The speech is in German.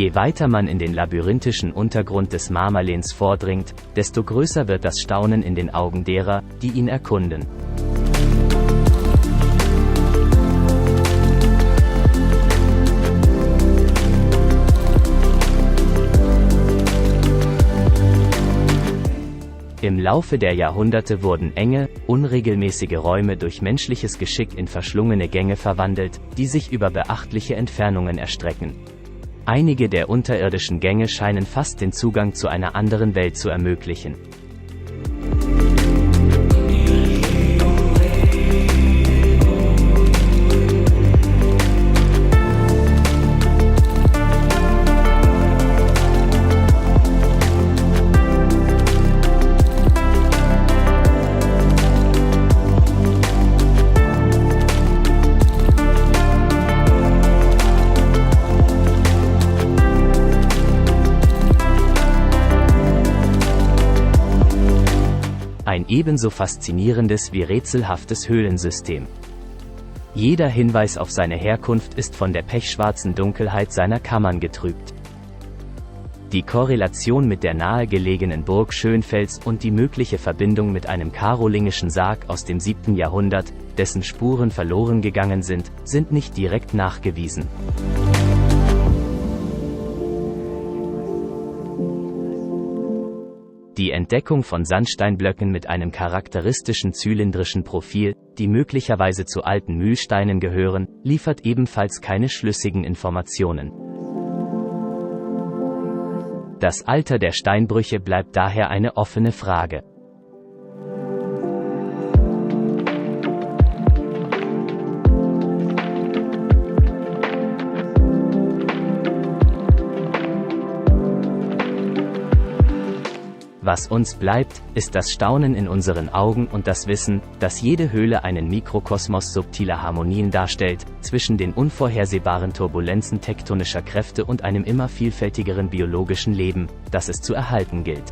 Je weiter man in den labyrinthischen Untergrund des Marmerlens vordringt, desto größer wird das Staunen in den Augen derer, die ihn erkunden. Im Laufe der Jahrhunderte wurden enge, unregelmäßige Räume durch menschliches Geschick in verschlungene Gänge verwandelt, die sich über beachtliche Entfernungen erstrecken. Einige der unterirdischen Gänge scheinen fast den Zugang zu einer anderen Welt zu ermöglichen. Ein ebenso faszinierendes wie rätselhaftes Höhlensystem. Jeder Hinweis auf seine Herkunft ist von der pechschwarzen Dunkelheit seiner Kammern getrübt. Die Korrelation mit der nahegelegenen Burg Schönfels und die mögliche Verbindung mit einem karolingischen Sarg aus dem 7. Jahrhundert, dessen Spuren verloren gegangen sind nicht direkt nachgewiesen. Die Entdeckung von Sandsteinblöcken mit einem charakteristischen zylindrischen Profil, die möglicherweise zu alten Mühlsteinen gehören, liefert ebenfalls keine schlüssigen Informationen. Das Alter der Steinbrüche bleibt daher eine offene Frage. Was uns bleibt, ist das Staunen in unseren Augen und das Wissen, dass jede Höhle einen Mikrokosmos subtiler Harmonien darstellt, zwischen den unvorhersehbaren Turbulenzen tektonischer Kräfte und einem immer vielfältigeren biologischen Leben, das es zu erhalten gilt.